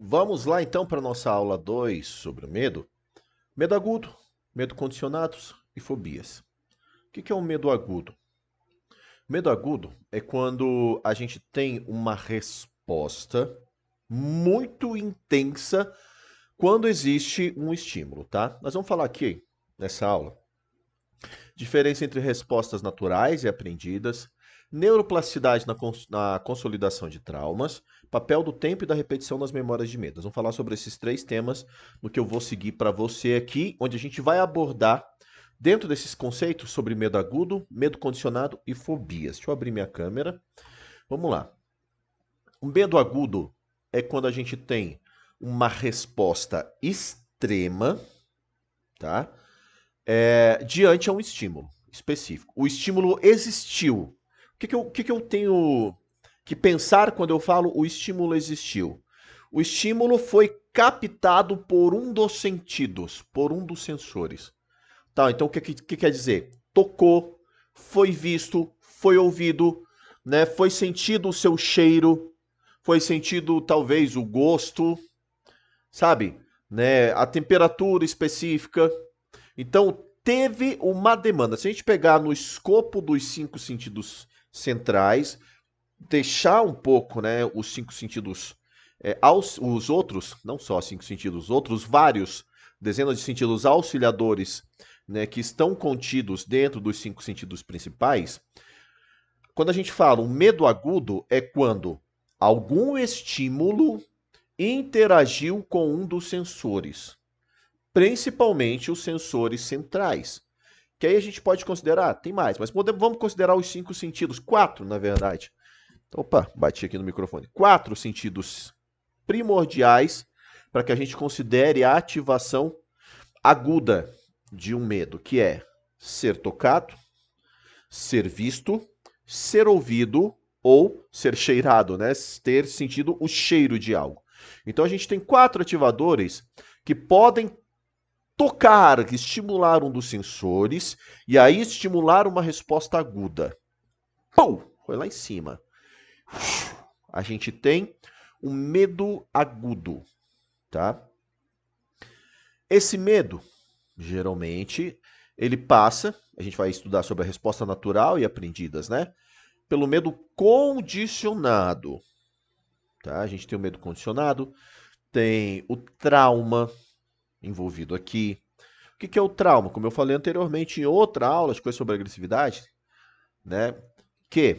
Vamos lá então para a nossa aula 2 sobre o medo. Medo agudo, medo condicionados e fobias. O que é um medo agudo? Medo agudo é quando a gente tem uma resposta muito intensa quando existe um estímulo, tá? Nós vamos falar aqui nessa aula diferença entre respostas naturais e aprendidas, neuroplasticidade na consolidação de traumas, papel do tempo e da repetição nas memórias de medo. Nós vamos falar sobre esses três temas no que eu vou seguir para você aqui, onde a gente vai abordar, dentro desses conceitos, sobre medo agudo, medo condicionado e fobias. Deixa eu abrir minha câmera. Vamos lá. O medo agudo é quando a gente tem uma resposta extrema, tá? Diante a um estímulo específico. O estímulo existiu. O que eu tenho que pensar quando eu falo o estímulo existiu? O estímulo foi captado por um dos sentidos, por um dos sensores. Tá, então o que quer dizer? Tocou, foi visto, foi ouvido, né? Foi sentido o seu cheiro, foi sentido talvez o gosto, sabe? Né? A temperatura específica. Então, teve uma demanda. Se a gente pegar no escopo dos cinco sentidos centrais, deixar um pouco, né, os cinco sentidos, os outros, não só cinco sentidos, os outros vários, dezenas de sentidos auxiliadores, né, que estão contidos dentro dos cinco sentidos principais, quando a gente fala um medo agudo, é quando algum estímulo interagiu com um dos sensores, principalmente os sensores centrais. Que aí a gente pode considerar, tem mais, mas vamos considerar os cinco sentidos, quatro na verdade. Opa, bati aqui no microfone. Quatro sentidos primordiais para que a gente considere a ativação aguda de um medo, que é ser tocado, ser visto, ser ouvido ou ser cheirado, né? Ter sentido o cheiro de algo. Então a gente tem quatro ativadores que podem tocar, estimular um dos sensores e aí estimular uma resposta aguda. Pum! Foi lá em cima. A gente tem um medo agudo, tá? Esse medo, geralmente, ele passa, a gente vai estudar sobre a resposta natural e aprendidas, né? Pelo medo condicionado, tá? A gente tem o medo condicionado, tem o trauma envolvido aqui. O que é o trauma? Como eu falei anteriormente em outra aula de coisa sobre agressividade, né? Que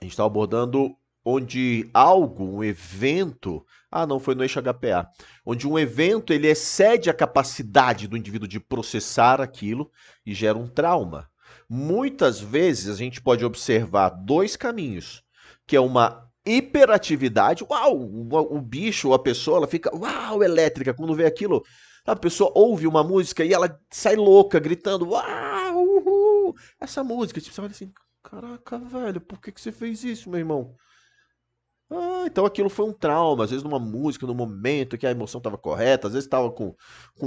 a gente está abordando onde algo, um evento, não foi no eixo HPA, onde um evento ele excede a capacidade do indivíduo de processar aquilo e gera um trauma. Muitas vezes a gente pode observar dois caminhos, que é uma hiperatividade, uau, o bicho, ou a pessoa, ela fica, uau, elétrica, quando vê aquilo, a pessoa ouve uma música e ela sai louca, gritando, uau, uhul, essa música, tipo, você olha assim, caraca, velho, por que você fez isso, meu irmão? Então aquilo foi um trauma, às vezes numa música, num momento que a emoção estava correta, às vezes estava com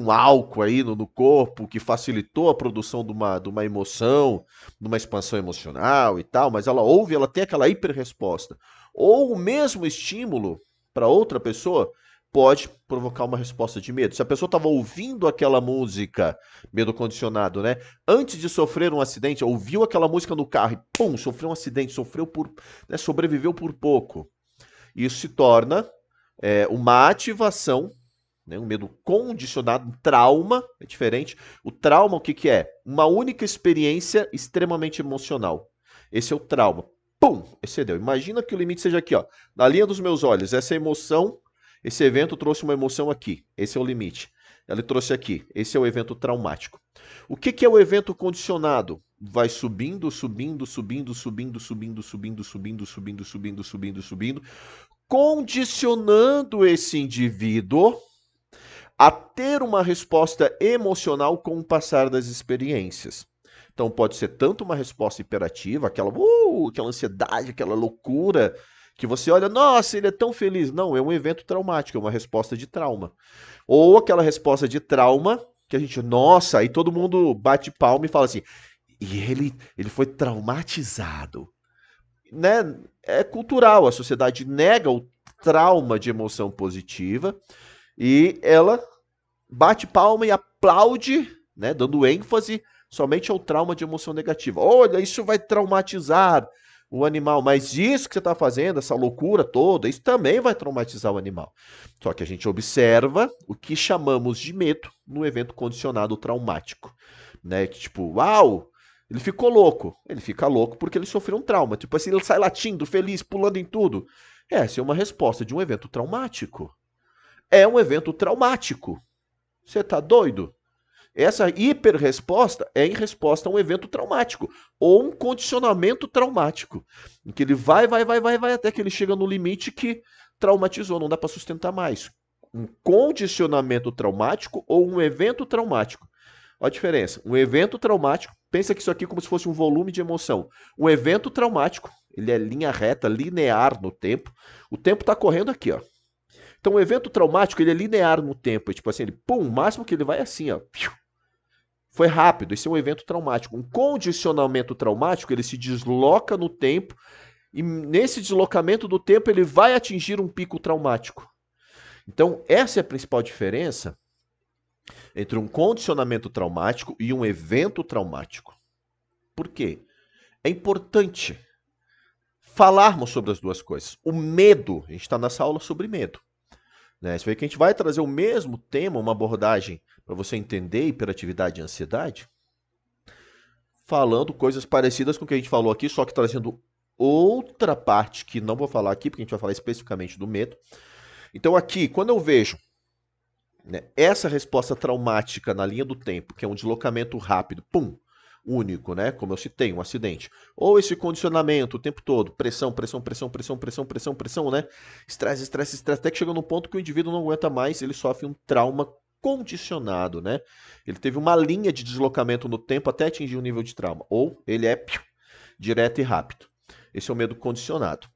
álcool aí no corpo, que facilitou a produção de uma emoção, de uma expansão emocional e tal, mas ela ouve, ela tem aquela hiperresposta. Ou o mesmo estímulo para outra pessoa pode provocar uma resposta de medo. Se a pessoa estava ouvindo aquela música, medo condicionado, né? Antes de sofrer um acidente, ouviu aquela música no carro e pum, sofreu um acidente, né, sobreviveu por pouco. Isso se torna uma ativação, né, um medo condicionado, um trauma, é diferente. O trauma, o que é? Uma única experiência extremamente emocional. Esse é o trauma. Pum! Excedeu. Imagina que o limite seja aqui, ó, na linha dos meus olhos. Essa emoção, esse evento trouxe uma emoção aqui. Esse é o limite. Ele trouxe aqui. Esse é o evento traumático. O que é o evento condicionado? Vai subindo, subindo, subindo, subindo, subindo, subindo, subindo, subindo, subindo, subindo, subindo, condicionando esse indivíduo a ter uma resposta emocional com o passar das experiências. Então pode ser tanto uma resposta imperativa, aquela ansiedade, aquela loucura, que você olha, nossa, ele é tão feliz. Não, é um evento traumático, é uma resposta de trauma. Ou aquela resposta de trauma que a gente, nossa, aí todo mundo bate palma e fala assim, e ele foi traumatizado, né? É cultural, a sociedade nega o trauma de emoção positiva e ela bate palma e aplaude, né, dando ênfase somente ao trauma de emoção negativa. Olha, isso vai traumatizar o animal, mas isso que você está fazendo, essa loucura toda, isso também vai traumatizar o animal. Só que a gente observa o que chamamos de medo no evento condicionado traumático. Né? Tipo, uau, ele ficou louco. Ele fica louco porque ele sofreu um trauma. Tipo assim, ele sai latindo, feliz, pulando em tudo. Essa é uma resposta de um evento traumático. É um evento traumático. Você tá doido? Essa hiperresposta é em resposta a um evento traumático ou um condicionamento traumático, em que ele vai até que ele chega no limite que traumatizou, não dá para sustentar mais. Um condicionamento traumático ou um evento traumático. Olha a diferença. Um evento traumático, pensa que isso aqui é como se fosse um volume de emoção. Um evento traumático, ele é linha reta, linear no tempo. O tempo está correndo aqui, ó. Então, o evento traumático, ele é linear no tempo. É tipo assim, ele, pum, o máximo que ele vai é assim, ó. Foi rápido, esse é um evento traumático. Um condicionamento traumático, ele se desloca no tempo e nesse deslocamento do tempo ele vai atingir um pico traumático. Então, essa é a principal diferença entre um condicionamento traumático e um evento traumático. Por quê? É importante falarmos sobre as duas coisas. O medo, a gente está nessa aula sobre medo. Né? Você vê que a gente vai trazer o mesmo tema, uma abordagem para você entender hiperatividade e ansiedade, falando coisas parecidas com o que a gente falou aqui, só que trazendo outra parte que não vou falar aqui, porque a gente vai falar especificamente do medo. Então aqui, quando eu vejo, né, essa resposta traumática na linha do tempo, que é um deslocamento rápido, pum, único, né? Como eu citei, um acidente. Ou esse condicionamento o tempo todo, pressão, né? Estresse, até que chega no ponto que o indivíduo não aguenta mais, ele sofre um trauma condicionado, né? Ele teve uma linha de deslocamento no tempo até atingir um nível de trauma. Ou ele é direto e rápido. Esse é o medo condicionado.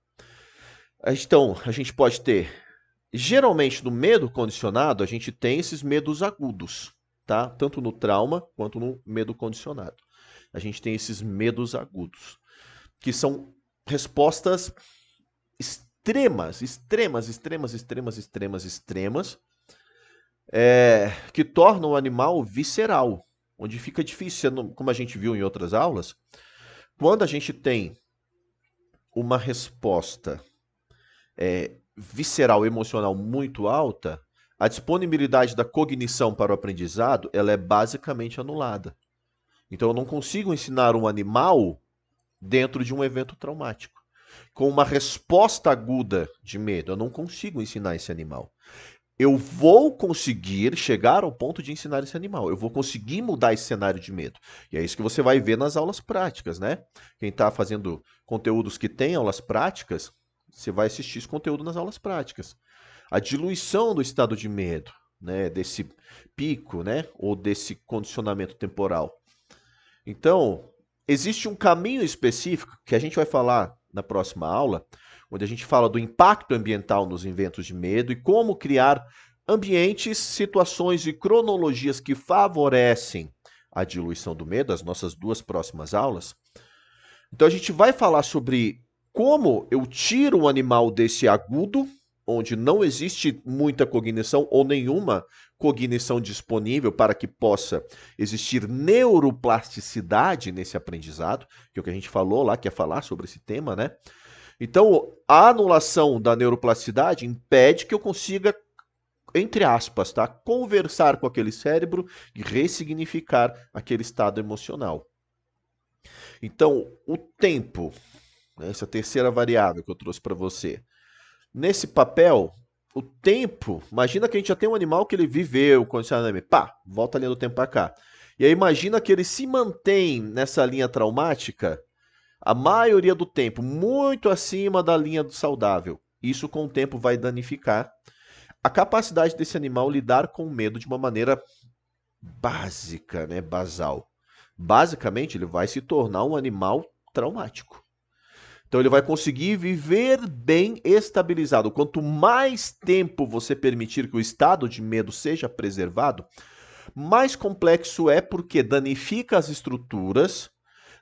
Então, a gente pode ter, geralmente no medo condicionado, a gente tem esses medos agudos, tá? Tanto no trauma quanto no medo condicionado. A gente tem esses medos agudos, que são respostas extremas, que tornam o animal visceral, onde fica difícil, como a gente viu em outras aulas, quando a gente tem uma resposta visceral, emocional muito alta, a disponibilidade da cognição para o aprendizado, ela é basicamente anulada. Então eu não consigo ensinar um animal dentro de um evento traumático. Com uma resposta aguda de medo, eu não consigo ensinar esse animal. Eu vou conseguir chegar ao ponto de ensinar esse animal. Eu vou conseguir mudar esse cenário de medo. E é isso que você vai ver nas aulas práticas, né? Quem está fazendo conteúdos que tem aulas práticas, você vai assistir esse conteúdo nas aulas práticas. A diluição do estado de medo, né? Desse pico, né? Ou desse condicionamento temporal. Então, existe um caminho específico que a gente vai falar na próxima aula, onde a gente fala do impacto ambiental nos eventos de medo e como criar ambientes, situações e cronologias que favorecem a diluição do medo, as nossas duas próximas aulas. Então a gente vai falar sobre como eu tiro o animal desse agudo, onde não existe muita cognição ou nenhuma cognição disponível para que possa existir neuroplasticidade nesse aprendizado, que é o que a gente falou lá, que é falar sobre esse tema, né? Então, a anulação da neuroplasticidade impede que eu consiga, entre aspas, tá, conversar com aquele cérebro e ressignificar aquele estado emocional. Então, o tempo, né, essa terceira variável que eu trouxe para você, nesse papel, o tempo, imagina que a gente já tem um animal que ele viveu, condicionamento, pá, volta a linha do tempo para cá. E aí imagina que ele se mantém nessa linha traumática a maioria do tempo, muito acima da linha do saudável. Isso com o tempo vai danificar a capacidade desse animal lidar com o medo de uma maneira básica, né, basal. Basicamente, ele vai se tornar um animal traumático. Então ele vai conseguir viver bem estabilizado. Quanto mais tempo você permitir que o estado de medo seja preservado, mais complexo é porque danifica as estruturas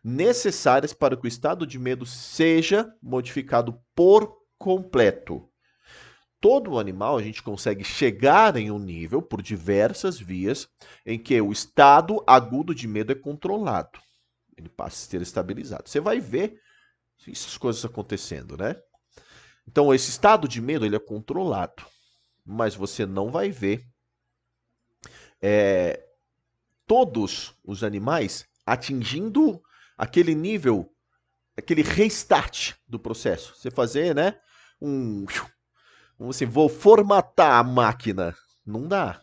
necessárias para que o estado de medo seja modificado por completo. todo animal a gente consegue chegar em um nível, por diversas vias, em que o estado agudo de medo é controlado. Ele passa a ser estabilizado. Você vai ver essas coisas acontecendo, né? Então, esse estado de medo ele é controlado, mas você não vai ver todos os animais atingindo aquele nível, aquele restart do processo. Você fazer, né? Vamos assim, vou formatar a máquina. Não dá.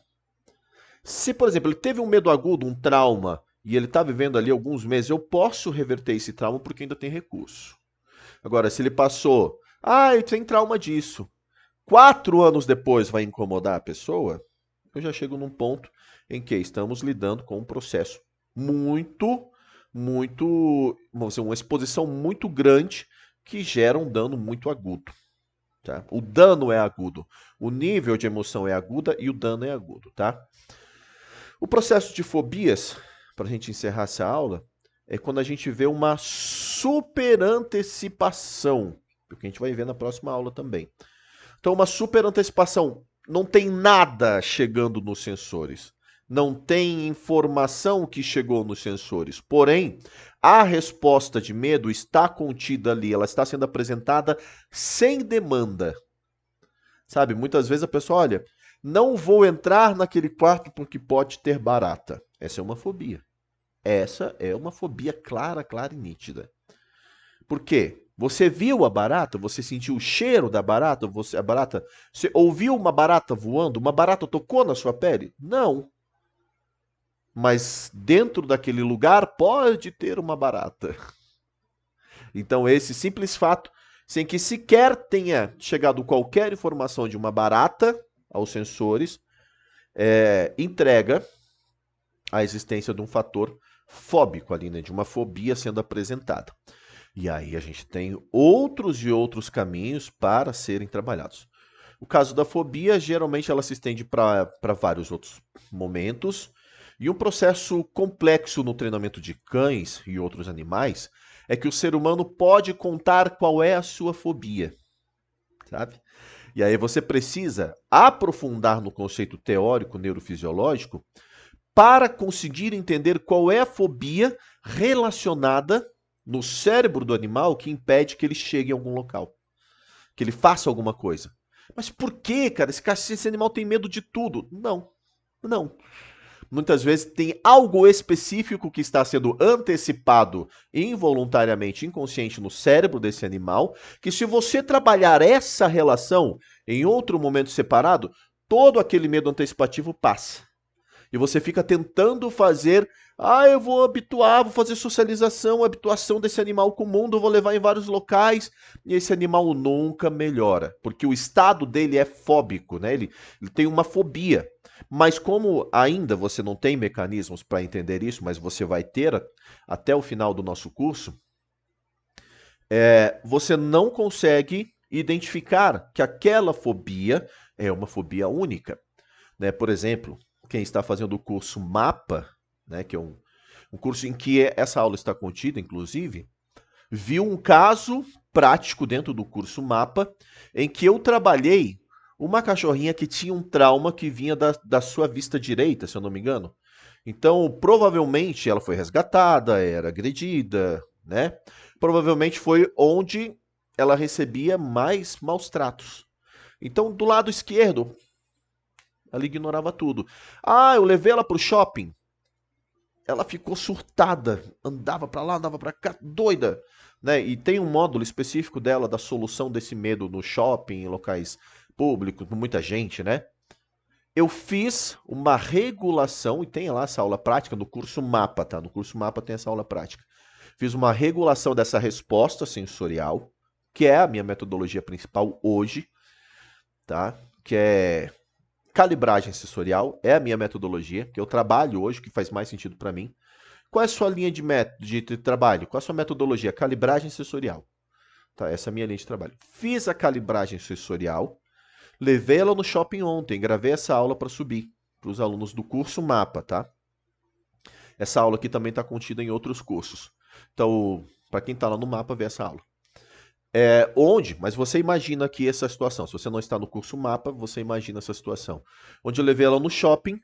Se, por exemplo, ele teve um medo agudo, um trauma, e ele está vivendo ali alguns meses, eu posso reverter esse trauma porque ainda tem recurso. Agora, se ele passou, ele tem trauma disso, 4 anos depois vai incomodar a pessoa, eu já chego num ponto em que estamos lidando com um processo vamos dizer, uma exposição muito grande que gera um dano muito agudo. Tá? O dano é agudo, o nível de emoção é aguda e o dano é agudo, tá? O processo de fobias, para a gente encerrar essa aula, é quando a gente vê uma superantecipação, que a gente vai ver na próxima aula também. Então, uma superantecipação, não tem nada chegando nos sensores. Não tem informação que chegou nos sensores. Porém, a resposta de medo está contida ali, ela está sendo apresentada sem demanda. Sabe, muitas vezes a pessoa, olha, não vou entrar naquele quarto porque pode ter barata. Essa é uma fobia. Essa é uma fobia clara, clara e nítida. Por quê? Você viu a barata? Você sentiu o cheiro da barata? Você ouviu uma barata voando? Uma barata tocou na sua pele? Não. Mas dentro daquele lugar pode ter uma barata. Então esse simples fato, sem que sequer tenha chegado qualquer informação de uma barata aos sensores, entrega a existência de um fator fóbico ali, né? De uma fobia sendo apresentada. E aí a gente tem outros e outros caminhos para serem trabalhados. O caso da fobia, geralmente ela se estende para vários outros momentos. E um processo complexo no treinamento de cães e outros animais é que o ser humano pode contar qual é a sua fobia, sabe? E aí você precisa aprofundar no conceito teórico neurofisiológico para conseguir entender qual é a fobia relacionada no cérebro do animal que impede que ele chegue em algum local, que ele faça alguma coisa. Mas por que, cara? Esse animal tem medo de tudo. Não, não. Muitas vezes tem algo específico que está sendo antecipado involuntariamente, inconsciente no cérebro desse animal, que se você trabalhar essa relação em outro momento separado, todo aquele medo antecipativo passa. E você fica tentando fazer, eu vou habituar, vou fazer socialização, habituação desse animal com o mundo, vou levar em vários locais, e esse animal nunca melhora, porque o estado dele é fóbico, né? Ele tem uma fobia. Mas como ainda você não tem mecanismos para entender isso, mas você vai ter até o final do nosso curso, você não consegue identificar que aquela fobia é uma fobia única. Né? Por exemplo, quem está fazendo o curso MAPA, né, que é um curso em que essa aula está contida, inclusive, viu um caso prático dentro do curso MAPA em que eu trabalhei uma cachorrinha que tinha um trauma que vinha da sua vista direita, se eu não me engano. Então, provavelmente ela foi resgatada, era agredida, né? Provavelmente foi onde ela recebia mais maus tratos. Então, do lado esquerdo, ela ignorava tudo. Eu levei ela pro shopping. Ela ficou surtada, andava para lá, andava para cá, doida, né? E tem um módulo específico dela da solução desse medo no shopping, em locais públicos, com muita gente, né? Eu fiz uma regulação, e tem lá essa aula prática no curso MAPA, tá? No curso MAPA tem essa aula prática. Fiz uma regulação dessa resposta sensorial, que é a minha metodologia principal hoje, tá? Que é calibragem sensorial, é a minha metodologia, que eu trabalho hoje, que faz mais sentido para mim. Qual é a sua linha de trabalho? Qual é a sua metodologia? Calibragem sensorial. Tá, essa é a minha linha de trabalho. Fiz a calibragem sensorial, levei ela no shopping ontem, gravei essa aula para subir para os alunos do curso MAPA, tá? Essa aula aqui também está contida em outros cursos. Então, para quem está lá no MAPA, vê essa aula. Mas você imagina aqui essa situação. Se você não está no curso mapa, você imagina essa situação. Onde eu levei ela no shopping,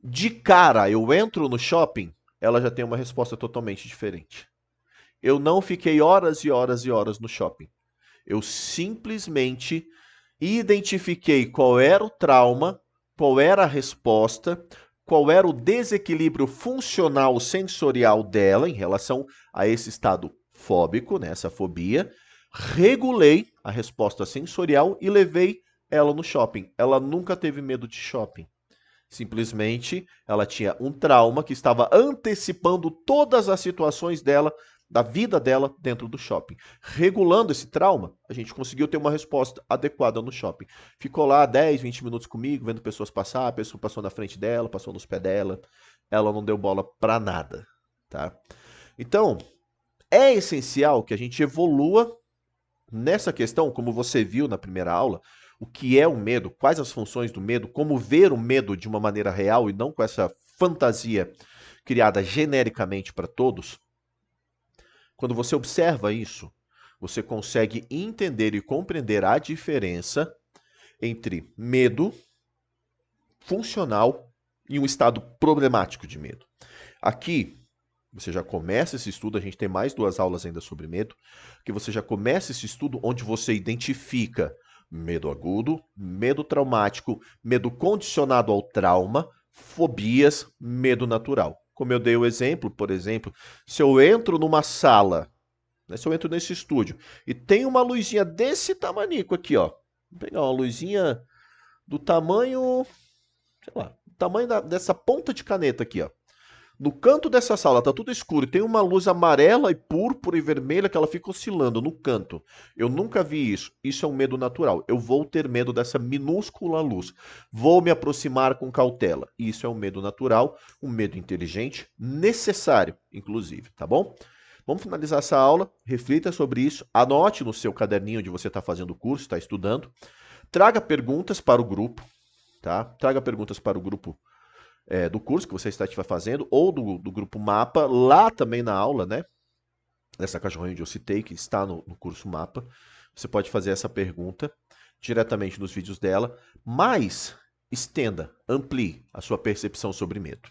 de cara eu entro no shopping, ela já tem uma resposta totalmente diferente. Eu não fiquei horas e horas e horas no shopping. Eu simplesmente identifiquei qual era o trauma, qual era a resposta, qual era o desequilíbrio funcional sensorial dela em relação a esse estado fóbico, né, essa fobia, regulei a resposta sensorial e levei ela no shopping. Ela nunca teve medo de shopping. Simplesmente ela tinha um trauma que estava antecipando todas as situações dela, da vida dela dentro do shopping. Regulando esse trauma, a gente conseguiu ter uma resposta adequada no shopping. Ficou lá 10, 20 minutos comigo, vendo pessoas passar, a pessoa passou na frente dela, passou nos pés dela. Ela não deu bola pra nada, tá? Então, é essencial que a gente evolua nessa questão, como você viu na primeira aula, o que é o medo, quais as funções do medo, como ver o medo de uma maneira real e não com essa fantasia criada genericamente para todos. Quando você observa isso, você consegue entender e compreender a diferença entre medo funcional e um estado problemático de medo. Aqui, você já começa esse estudo, a gente tem mais 2 aulas ainda sobre medo, que você já começa esse estudo onde você identifica medo agudo, medo traumático, medo condicionado ao trauma, fobias, medo natural. Como eu dei o exemplo, por exemplo, se eu entro numa sala, né, se eu entro nesse estúdio e tem uma luzinha desse tamanico aqui, ó, vou pegar uma luzinha do tamanho, sei lá, do tamanho dessa ponta de caneta aqui, ó. No canto dessa sala tá tudo escuro e tem uma luz amarela e púrpura e vermelha que ela fica oscilando no canto. Eu nunca vi isso. Isso é um medo natural. Eu vou ter medo dessa minúscula luz. Vou me aproximar com cautela. Isso é um medo natural, um medo inteligente, necessário, inclusive, tá bom? Vamos finalizar essa aula, reflita sobre isso, anote no seu caderninho onde você está fazendo o curso, está estudando, traga perguntas para o grupo, tá? Traga perguntas para o grupo do curso que você está fazendo, ou do grupo Mapa, lá também na aula, né? Nessa cachorrinha onde eu citei, que está no curso Mapa. Você pode fazer essa pergunta diretamente nos vídeos dela, mas estenda, amplie a sua percepção sobre medo.